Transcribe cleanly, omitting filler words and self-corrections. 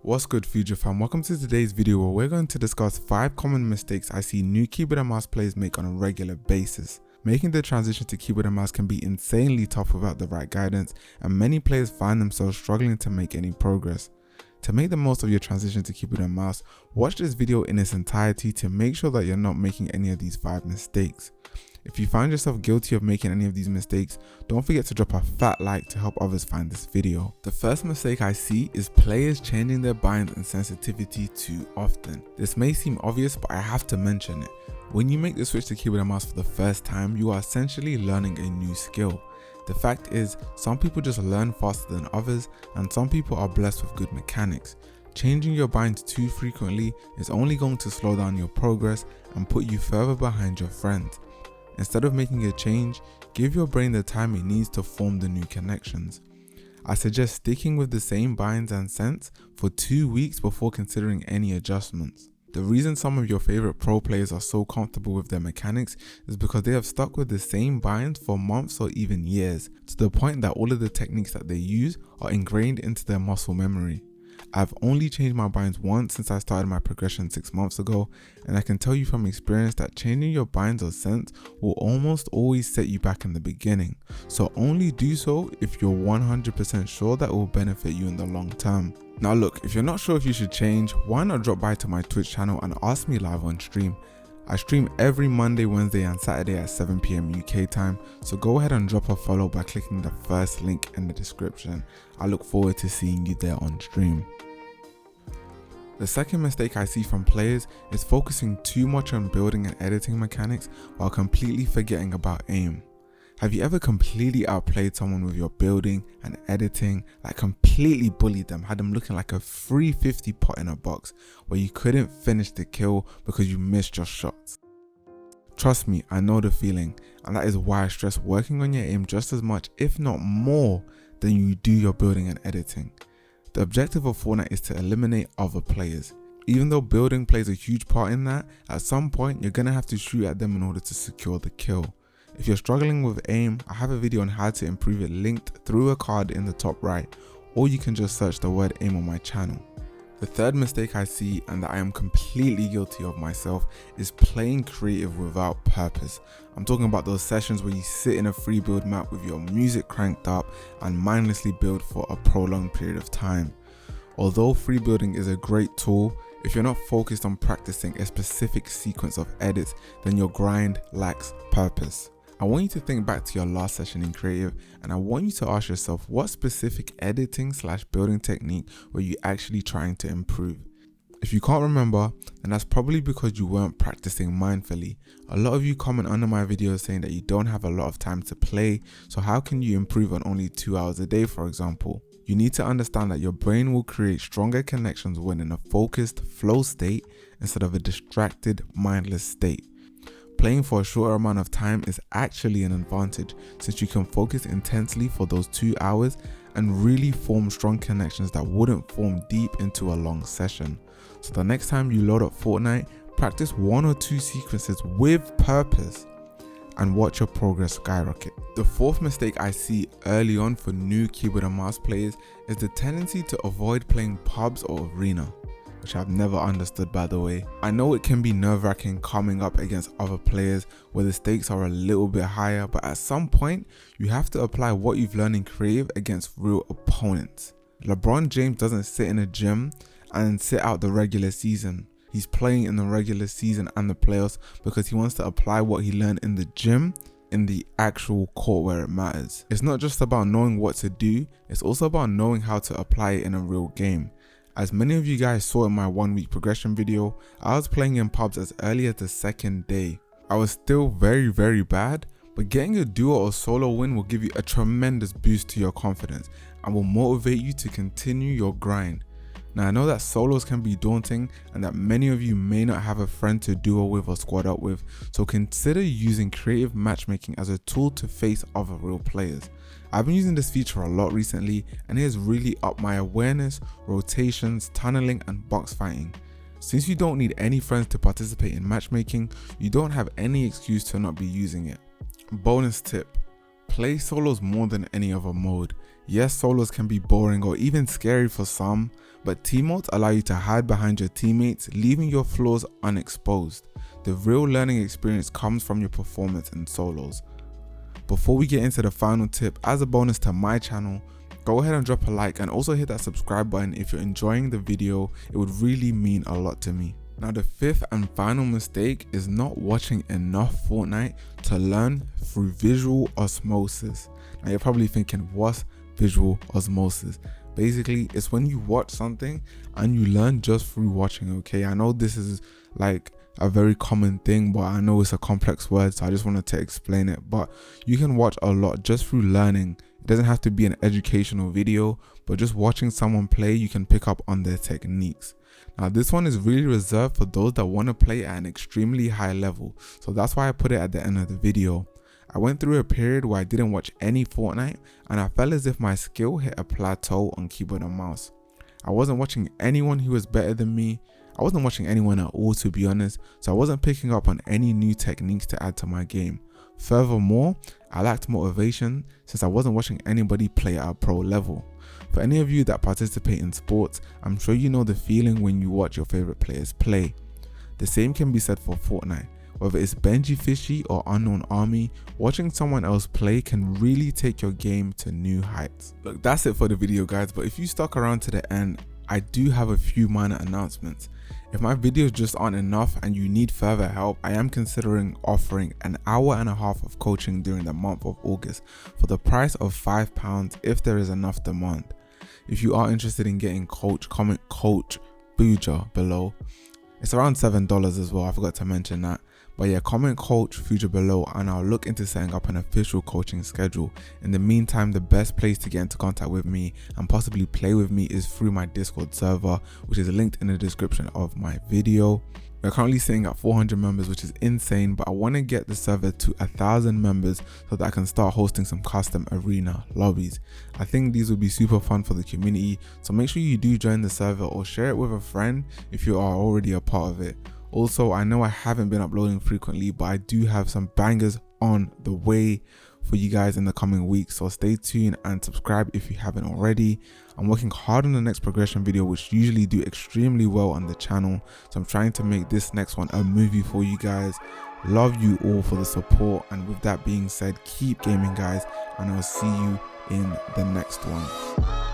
What's good, Future fam? Welcome to today's video where we're going to discuss 5 common mistakes I see new keyboard and mouse players make on a regular basis. Making the transition to keyboard and mouse can be insanely tough without the right guidance, and many players find themselves struggling to make any progress. To make the most of your transition to keyboard and mouse, watch this video in its entirety to make sure that you're not making any of these 5 mistakes. If you find yourself guilty of making any of these mistakes, don't forget to drop a fat like to help others find this video. The first mistake I see is players changing their binds and sensitivity too often. This may seem obvious, but I have to mention it. When you make the switch to keyboard and mouse for the first time, you are essentially learning a new skill. The fact is, some people just learn faster than others, and some people are blessed with good mechanics. Changing your binds too frequently is only going to slow down your progress and put you further behind your friends. Instead of making a change, give your brain the time it needs to form the new connections. I suggest sticking with the same binds and Sens for 2 weeks before considering any adjustments. The reason some of your favorite pro players are so comfortable with their mechanics is because they have stuck with the same binds for months or even years, to the point that all of the techniques that they use are ingrained into their muscle memory. I've only changed my binds once since I started my progression 6 months ago, and I can tell you from experience that changing your binds or Sens will almost always set you back in the beginning, so only do so if you're 100% sure that it will benefit you in the long term. Now look, if you're not sure if you should change, why not drop by to my Twitch channel and ask me live on stream. I stream every Monday, Wednesday and Saturday at 7 PM UK time, so go ahead and drop a follow by clicking the first link in the description. I look forward to seeing you there on stream. The second mistake I see from players is focusing too much on building and editing mechanics while completely forgetting about aim. Have you ever completely outplayed someone with your building and editing, like completely bullied them, had them looking like a 350 pot in a box where you couldn't finish the kill because you missed your shots? Trust me, I know the feeling, and that is why I stress working on your aim just as much, if not more, than you do your building and editing. The objective of Fortnite is to eliminate other players. Even though building plays a huge part in that, at some point you're gonna have to shoot at them in order to secure the kill. If you're struggling with aim, I have a video on how to improve it linked through a card in the top right, or you can just search the word aim on my channel. The third mistake I see, and that I am completely guilty of myself, is playing creative without purpose. I'm talking about those sessions where you sit in a free build map with your music cranked up and mindlessly build for a prolonged period of time. Although free building is a great tool, if you're not focused on practicing a specific sequence of edits, then your grind lacks purpose. I want you to think back to your last session in creative, and I want you to ask yourself, what specific editing/building technique were you actually trying to improve? If you can't remember, then that's probably because you weren't practicing mindfully. A lot of you comment under my videos saying that you don't have a lot of time to play, so how can you improve on only 2 hours a day, for example? You need to understand that your brain will create stronger connections when in a focused flow state instead of a distracted, mindless state. Playing for a shorter amount of time is actually an advantage, since you can focus intensely for those 2 hours and really form strong connections that wouldn't form deep into a long session. So the next time you load up Fortnite, practice 1 or 2 sequences with purpose and watch your progress skyrocket. The fourth mistake I see early on for new keyboard and mouse players is the tendency to avoid playing pubs or arena, which I've never understood, by the way. I know it can be nerve-wracking coming up against other players where the stakes are a little bit higher, but at some point you have to apply what you've learned in creative against real opponents. LeBron James doesn't sit in a gym and sit out the regular season. He's playing in the regular season and the playoffs because he wants to apply what he learned in the gym in the actual court where it matters. It's not just about knowing what to do, it's also about knowing how to apply it in a real game. As many of you guys saw in my 1 week progression video, I was playing in pubs as early as the 2nd day. I was still very bad, but getting a duo or solo win will give you a tremendous boost to your confidence and will motivate you to continue your grind. Now I know that solos can be daunting and that many of you may not have a friend to duo with or squad up with, so consider using creative matchmaking as a tool to face other real players. I've been using this feature a lot recently and it has really upped my awareness, rotations, tunneling and box fighting. Since you don't need any friends to participate in matchmaking, you don't have any excuse to not be using it. Bonus tip: play solos more than any other mode. Yes, solos can be boring or even scary for some, but team modes allow you to hide behind your teammates, leaving your flaws unexposed. The real learning experience comes from your performance in solos. Before we get into the final tip, as a bonus to my channel, go ahead and drop a like and also hit that subscribe button if you're enjoying the video. It would really mean a lot to me. Now the fifth and final mistake is not watching enough Fortnite to learn through visual osmosis. Now you're probably thinking, what's visual osmosis? Basically, it's when you watch something and you learn just through watching, okay? I know this is like a very common thing, but I know it's a complex word, so I just wanted to explain it. But you can watch a lot just through learning. It doesn't have to be an educational video, but just watching someone play, you can pick up on their techniques. Now this one is really reserved for those that want to play at an extremely high level, so that's why I put it at the end of the video. I went through a period where I didn't watch any Fortnite and I felt as if my skill hit a plateau on keyboard and mouse. I wasn't watching anyone who was better than me. I wasn't watching anyone at all, to be honest, so I wasn't picking up on any new techniques to add to my game. Furthermore, I lacked motivation since I wasn't watching anybody play at a pro level. For any of you that participate in sports, I'm sure you know the feeling when you watch your favorite players play. The same can be said for Fortnite. Whether it's Benji Fishy or Unknown Army, watching someone else play can really take your game to new heights. Look, that's it for the video guys, but if you stuck around to the end, I do have a few minor announcements. If my videos just aren't enough and you need further help, I am considering offering an hour and a half of coaching during the month of August for the price of £5 if there is enough demand. If you are interested in getting coach, comment coach Fuja below. It's around $7 as well, I forgot to mention that. But yeah, comment coach Fuja below and I'll look into setting up an official coaching schedule. In the meantime, the best place to get into contact with me and possibly play with me is through my Discord server, which is linked in the description of my video. We're currently sitting at 400 members, which is insane, but I want to get the server to 1,000 members so that I can start hosting some custom arena lobbies. I think these will be super fun for the community, so make sure you do join the server or share it with a friend if you are already a part of it. Also, I know I haven't been uploading frequently, but I do have some bangers on the way for you guys in the coming weeks, so stay tuned and subscribe if you haven't already. I'm working hard on the next progression video, which usually do extremely well on the channel, so I'm trying to make this next one a movie for you guys. Love you all for the support, and with that being said, keep gaming guys, and I'll see you in the next one.